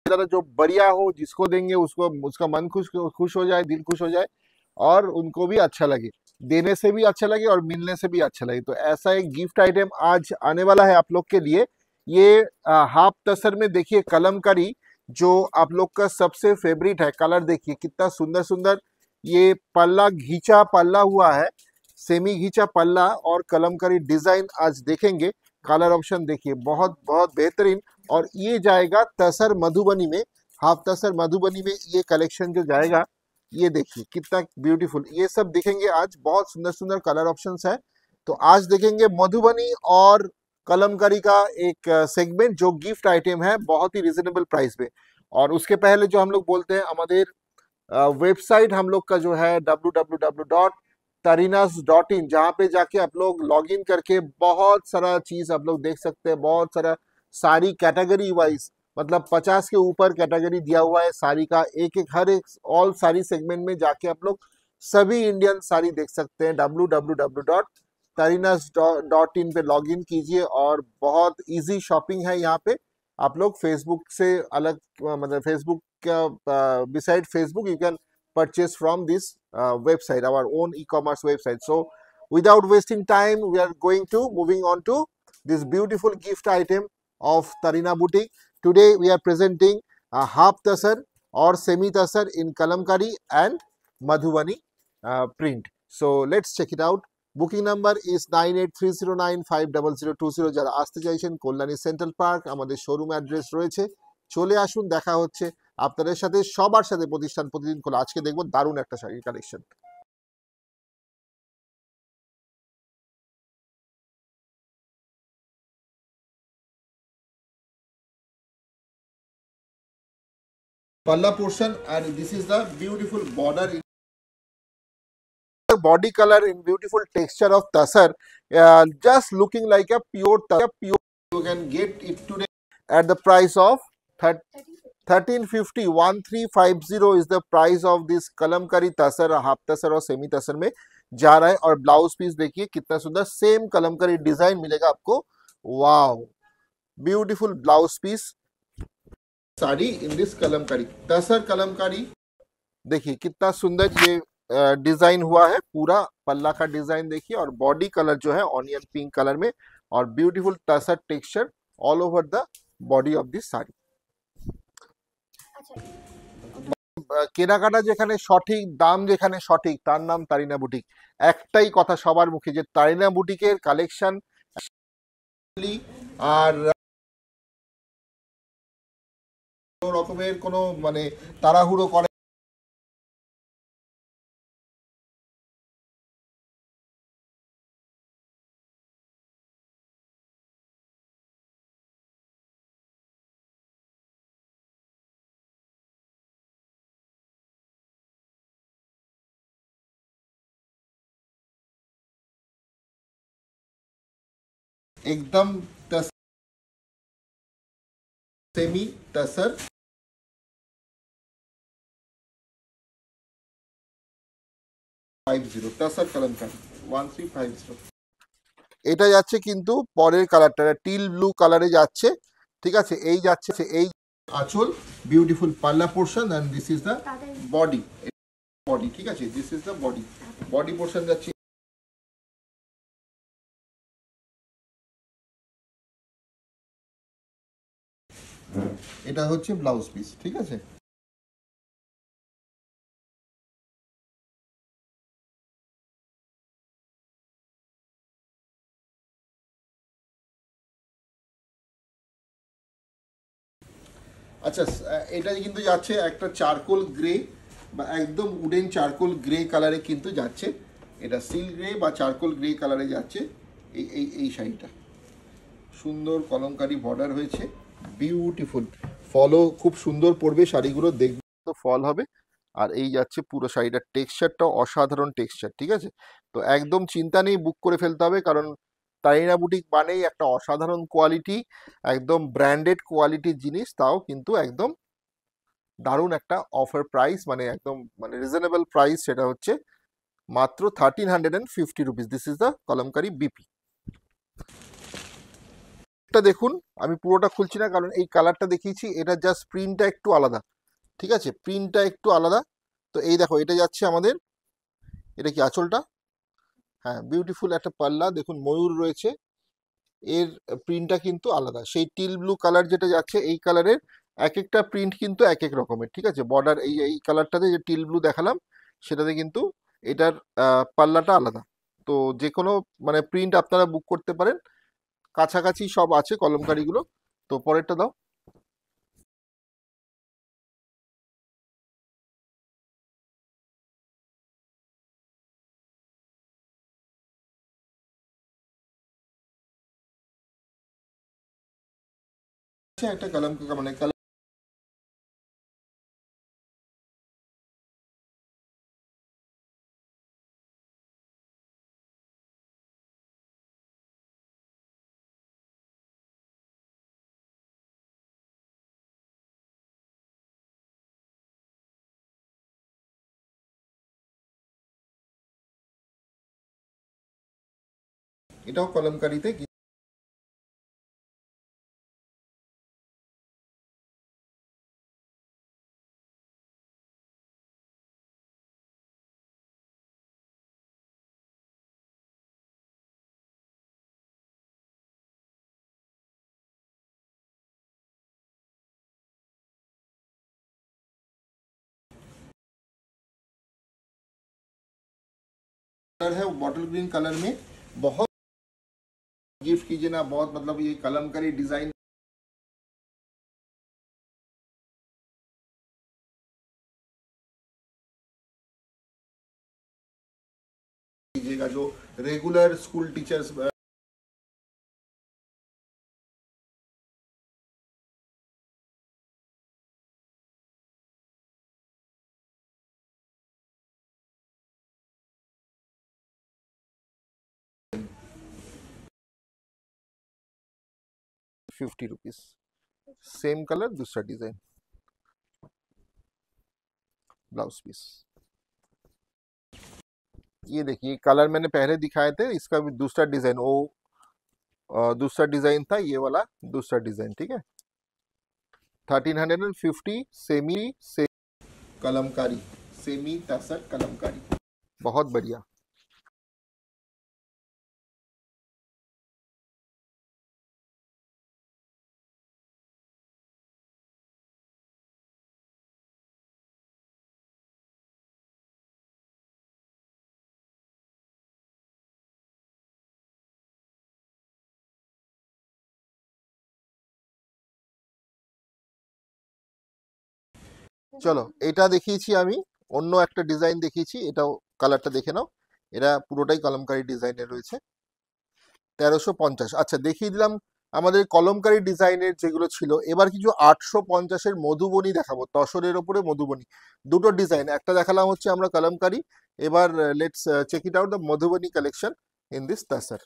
ज़्यादा जो बढ़िया हो, जिसको देंगे उसको उसका मन खुश हो जाए, दिल खुश हो जाए और उनको भी अच्छा लगे, देने से भी अच्छा लगे और मिलने से भी अच्छा लगे। तो ऐसा एक गिफ्ट आइटम आज आने वाला है आप लोग के लिए। ये हाफ तसर में देखिए कलमकारी, जो आप लोग का सबसे फेवरेट है। कलर देखिए कितना सुंदर सुंदर, ये पल्ला घींचा पल्ला हुआ है, सेमी घींचा पल्ला और कलमकारी डिजाइन आज देखेंगे। कलर ऑप्शन देखिए बहुत बहुत बेहतरीन। और ये जाएगा तसर मधुबनी में, हाफ तसर मधुबनी में ये कलेक्शन जो जाएगा, ये देखिए कितना ब्यूटीफुल, ये सब देखेंगे आज। बहुत सुंदर सुंदर कलर ऑप्शंस है। तो आज देखेंगे मधुबनी और कलमकारी का एक सेगमेंट जो गिफ्ट आइटम है बहुत ही रिजनेबल प्राइस पे। और उसके पहले जो हम लोग बोलते हैं, हमारे वेबसाइट हम लोग का जो है www.tarinas.in, जहाँ पे जाके आप लोग लॉग इन करके बहुत सारा चीज आप लोग देख सकते हैं। बहुत सारा सारी कैटेगरी वाइज, मतलब 50 के ऊपर कैटेगरी दिया हुआ है साड़ी का। एक एक हर एक ऑल सारी सेगमेंट में जाके आप लोग सभी इंडियन साड़ी देख सकते हैं। www.tarinas.in पे लॉग इन कीजिए और बहुत इजी शॉपिंग है यहाँ पे। आप लोग फेसबुक से अलग, मतलब Facebook beside Facebook you can purchase from this website, our own e-commerce website. So without wasting time, we are going to moving on to this beautiful gift item of Tarina Boutique. Today we are presenting a half tasar or semi tasar in kalamkari and madhubani print. So let's check it out. Booking number is 9830950020। যারা আসতে চাইছেন Kalyani central park, আমাদের showroom address রয়েছে, চলে আসুন, দেখা হচ্ছে আপনাদের সাথে, সবার সাথে। প্রতিষ্ঠান প্রতিদিন খোলা। আজকে দেখবো দারুণ একটা শাড়ির collection. Palla portion, and this is the beautiful border, body color in beautiful texture of tasar, just looking like a pure tasar. You can get it today at the price of 1350 1350 is the price of this Kalamkari tussar, half tussar और semi तसर में जा रहा है। और blouse piece देखिए कितना सुंदर, same Kalamkari design मिलेगा आपको। Wow, beautiful blouse piece sari in this Kalamkari tussar Kalamkari. देखिए कितना सुंदर ये डिजाइन हुआ है, पूरा पल्ला का डिजाइन देखिए। और बॉडी कलर जो है ऑनियन पिंक कलर में, और beautiful tussar texture all over the body of this sari. কেনাকাটা যেখানে সঠিক, দাম যেখানে সঠিক, তার নাম তারিনা বুটিক। একটাই কথা সবার মুখে যে তারিনা বুটিকের কালেকশন আর রকমের কোনো মানে তাড়াহুড়ো করে एकदम सेमी तसर तसर कलमकारी 1350। এটা যাচ্ছে কিন্তু পরের কালারটা টিল ব্লু কালারে যাচ্ছে, ঠিক আছে। এই যাচ্ছে এই আঁচল, বিউটিফুল পাল্লা portion, and this is the body, body, ঠিক আছে। This is the body, body portion যাচ্ছে। এটা হচ্ছে ব্লাউজ পিস, ঠিক আছে। আচ্ছা, এটা কিন্তু যাচ্ছে একটা চারকোল গ্রে বা একদম উডেন চারকোল গ্রে কালারে কিন্তু যাচ্ছে। এটা সিল্ক গ্রে বা চারকোল গ্রে কালারে যাচ্ছে এই শাড়িটা। সুন্দর কলমকারি বর্ডার হয়েছে, বিউটিফুল। ফলও খুব সুন্দর পড়বে শাড়িগুলো, দেখবে তো ফল হবে। আর এই যাচ্ছে পুরো শাড়িটার টেক্সচারটা অসাধারণ টেক্সচার, ঠিক আছে। তো একদম চিন্তা নেই, বুক করে ফেলতে হবে, কারণ তারিনা বুটিক মানেই একটা অসাধারণ কোয়ালিটি, একদম ব্র্যান্ডেড কোয়ালিটির জিনিস, তাও কিন্তু একদম দারুণ একটা অফার প্রাইস, মানে একদম মানে রিজনেবল প্রাইস। সেটা হচ্ছে মাত্র 1350 rupees. This is the kalamkari BP. এটা দেখুন, আমি পুরোটা খুলছি না কারণ এই কালারটা দেখিয়েছি, এটা জাস্ট প্রিন্টটা একটু আলাদা, ঠিক আছে, প্রিন্টটা একটু আলাদা। তো এই দেখো, এটা যাচ্ছে আমাদের, এটা কি আঁচলটা, হ্যাঁ বিউটিফুল একটা পাল্লা, দেখুন ময়ূর রয়েছে, এর প্রিন্টটা কিন্তু আলাদা। সেই টিল ব্লু কালার যেটা যাচ্ছে, এই কালারের এক একটা প্রিন্ট কিন্তু এক এক রকমের, ঠিক আছে। বর্ডার এই এই কালারটাতে যে টিল ব্লু দেখালাম, সেটাতে কিন্তু এটার পাল্লাটা আলাদা। তো যে কোনো মানে প্রিন্ট আপনারা বুক করতে পারেন, কাছাকাছি সব আছে কলমকারিগুলো। তো পরেরটা দাও। আচ্ছা, একটা কলম মানে এটাও কলমকারিতে कलर है, वो बॉटल ग्रीन कलर में। बहुत गिफ्ट कीजिए ना, बहुत मतलब ये कलमकारी डिजाइन कीजिएगा, जो regular school teachers. 50 rupees, same colour दूसरा डिजाइन, ब्लाउज पीस। ये देखिए कलर मैंने पहले दिखाए थे, इसका भी दूसरा डिजाइन, वो दूसरा डिजाइन था, ये वाला दूसरा डिजाइन, ठीक है। 1350, सेमी से कलमकारी, सेमी तसर कलमकारी, बहुत बढ़िया। চলো, এটা দেখিয়েছি আমি, অন্য একটা ডিজাইন দেখিয়েছি, এটাও কালারটা দেখে নাও। এটা পুরোটাই কলমকারি ডিজাইনের রয়েছে, 1350। আচ্ছা, দেখিয়ে দিলাম আমাদের কলমকারি ডিজাইনের যেগুলো ছিল। এবার কিছু 850-এর মধুবনী দেখাবো, তসরের ওপরে মধুবনী। দুটো ডিজাইন, একটা দেখালাম হচ্ছে আমরা কলমকারি। এবার let's check it out the Madhubani collection in this tussar.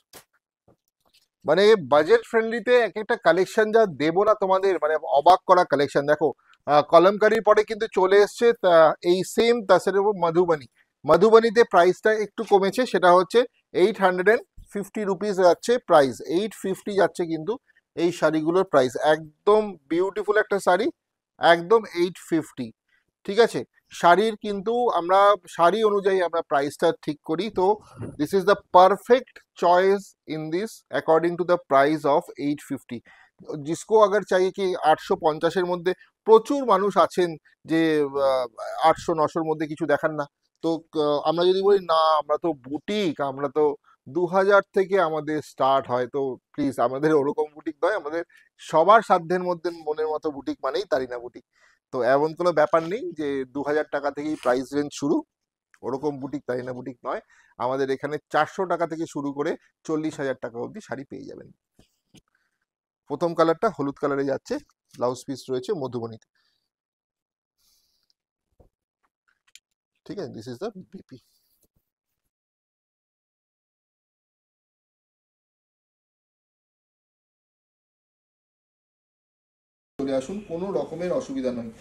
মানে বাজেট ফ্রেন্ডলিতে এক একটা কালেকশন যা দেবো না তোমাদের, মানে অবাক করা কালেকশন। দেখো, কলমকারির পরে কিন্তু চলে এসছে এই সেম তাসের উপর মধুবনী। মধুবনীতে প্রাইসটা একটু কমেছে, সেটা হচ্ছে 850 রুপিস যাচ্ছে প্রাইস, 850 যাচ্ছে কিন্তু এই শাড়িগুলোর প্রাইস। একদম বিউটিফুল একটা শাড়ি, একদম 850, ঠিক আছে। শাড়ির কিন্তু আমরা শাড়ি অনুযায়ী আমরা প্রাইসটা ঠিক করি। তো this is the perfect choice in this according to the price of 850। जिसको अगर चाहिए कि 850-এর মধ্যে, প্রচুর মানুষ আছেন যে 800-900-র মধ্যে কিছু দেখান না। তো আমরা যদি বলি না আমরা তো বুটিক, আমরা তো 2000 থেকে আমাদের স্টার্ট হয়, তো প্লিজ আমাদের ওরকম বুটিক নয়। আমাদের সবার সাধ্যের মধ্যে মনের মতো বুটিক মানেই তারিনা বুটিক। তো এমন কোনো ব্যাপার নেই যে 2000 টাকা থেকেই প্রাইস রেঞ্জ শুরু, ওরকম বুটিক তারিনা বুটিক নয়। আমাদের এখানে 400 টাকা থেকে শুরু করে 40,000 টাকা অবধি শাড়ি পেয়ে যাবেন। প্রথম কালারটা হলুদ কালারে যাচ্ছে, ব্লাউজ পিস রয়েছে মধুবনীতে, ঠিক আছে। This is the BP. চলে আসুন, কোনো রকমের অসুবিধা নয়।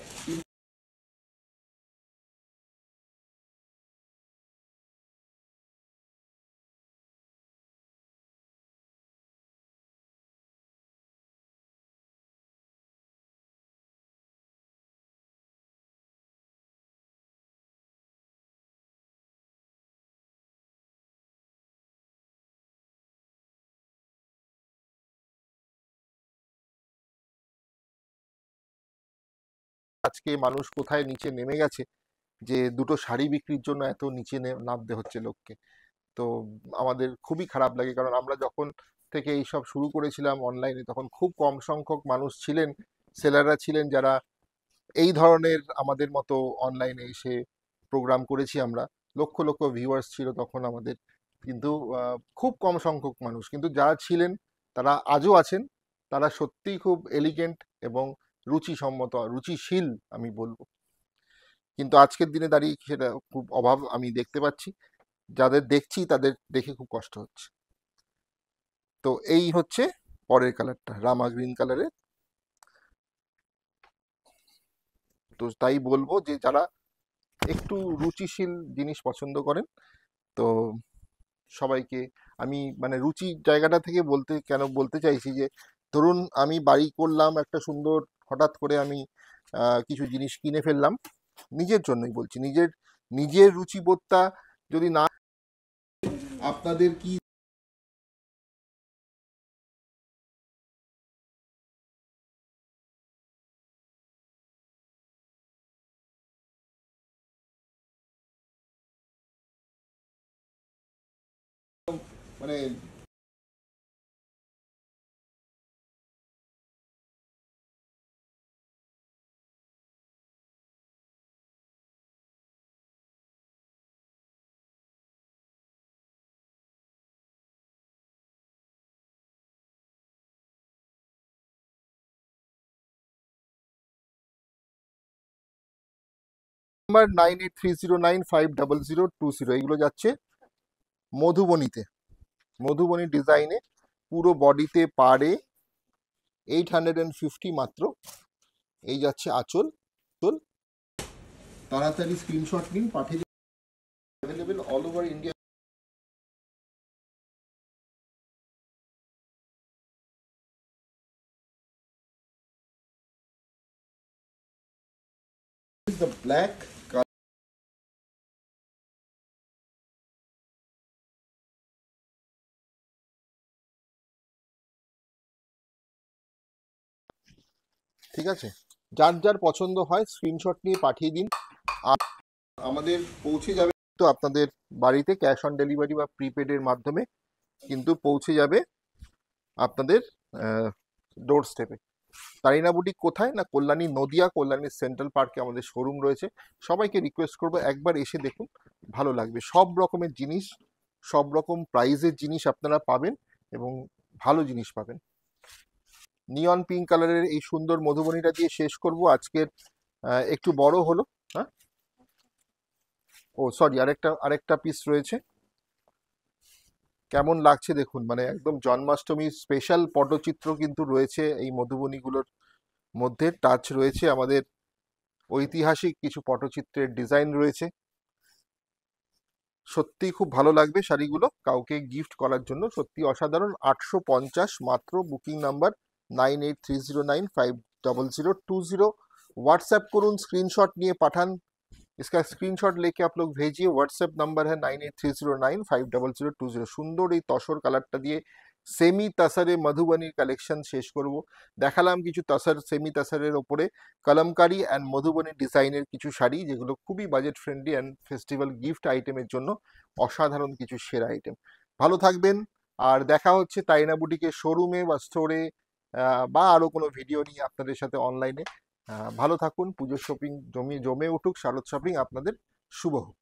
আজকে মানুষ কোথায় নিচে নেমে গেছে, যে দুটো শাড়ি বিক্রির জন্য এত নিচে নামতে হচ্ছে লোককে। তো আমাদের খুবই খারাপ লাগে, কারণ আমরা যখন থেকে এইসব শুরু করেছিলাম অনলাইনে, তখন খুব কম সংখ্যক মানুষ ছিলেন, সেলাররা ছিলেন, যারা এই ধরনের আমাদের মতো অনলাইনে এসে প্রোগ্রাম করেছি আমরা। লক্ষ লক্ষ ভিউয়ার্স ছিল তখন আমাদের, কিন্তু খুব কম সংখ্যক মানুষ, কিন্তু যারা ছিলেন তারা আজও আছেন। তারা সত্যিই খুব এলিগেন্ট এবং রুচিসম্মত, রুচিশীল আমি বলবো। কিন্তু আজকের দিনে দাঁড়িয়ে সেটা খুব অভাব আমি দেখতে পাচ্ছি। যাদের দেখছি তাদের দেখে খুব কষ্ট হচ্ছে। তো এই হচ্ছে পরের কালারটা, রামা গ্রিন কালারের। তো তাই বলবো যে যারা একটু রুচিশীল জিনিস পছন্দ করেন, তো সবাইকে আমি মানে রুচির জায়গাটা থেকে বলতে চাইছি যে, ধরুন আমি বাড়ি করলাম একটা সুন্দর, হঠাৎ করে আমি কিছু জিনিস কিনে ফেললাম, নিজের জন্যই বলছি, নিজের নিজের রুচিবোধটা যদি না, আপনাদের কি মানে নাম্বার 9830950020, এইগুলো যাচ্ছে মধুবনীতে, মধুবনী ডিজাইনে, পুরো বডিতে পাড়ে 850 মাত্র। এই যাচ্ছে আঁচল। তাড়াতাড়ি স্ক্রিনশট নিন, পাঠিয়ে available all over India. The black, ঠিক আছে, যার যার পছন্দ হয় স্ক্রিনশট নিয়ে পাঠিয়ে দিন। আর আমাদের পৌঁছে যাবে তো আপনাদের বাড়িতে, ক্যাশ অন ডেলিভারি বা প্রিপেডের মাধ্যমে কিন্তু পৌঁছে যাবে আপনাদের ডোর স্টেপে। তারিনা বুটিক কোথায় না, কল্যাণী নদিয়া, কল্যাণী সেন্ট্রাল পার্কে আমাদের শোরুম রয়েছে। সবাইকে রিকোয়েস্ট করবো একবার এসে দেখুন, ভালো লাগবে। সব রকমের জিনিস, সব রকম প্রাইজের জিনিস আপনারা পাবেন এবং ভালো জিনিস পাবেন। নিয়ন পিঙ্ক কালারের এই সুন্দর মধুবনীটা দিয়ে শেষ করব আজকের। একটু বড় হলো, হ্যাঁ, ও সরি, আরেকটা পিস রয়েছে। কেমন লাগছে দেখুন, মানে একদম জন্মাষ্টমী স্পেশাল পটচিত্র কিন্তু রয়েছে এই মধুবনীগুলোর মধ্যে। টাচ রয়েছে আমাদের ঐতিহাসিক কিছু পটচিত্রের ডিজাইন রয়েছে। সত্যি খুব ভালো লাগবে শাড়িগুলো কাউকে গিফট করার জন্য, সত্যি অসাধারণ। 850 মাত্র। Booking number 9830950020। व्हाट्सएप করুন, स्क्रीनशॉट নিয়ে পাঠান। इसका स्क्रीनशॉट लेके आप लोग भेजिए। व्हाट्सएप नंबर है 9830950020। সুন্দর এই তসর কালারটা দিয়ে সেমি তাসারে মধুবনীর কালেকশন শেষ করব। দেখালাম কিছু তাসার, সেমি তাসারের ওপরে কলমকারি অ্যান্ড মধুবনী ডিজাইনের কিছু শাড়ি, যেগুলো খুবই budget friendly and festival gift আইটেমের জন্য অসাধারণ কিছু সেরা আইটেম। ভালো থাকবেন, আর দেখা হচ্ছে তাইনা বুটিকের শোরুমে বা স্টোরে, বা আরও কোনো ভিডিও নিয়ে আপনাদের সাথে অনলাইনে। ভালো থাকুন, পুজোর শপিং জমে উঠুক, শারদ শপিং আপনাদের শুভ হোক।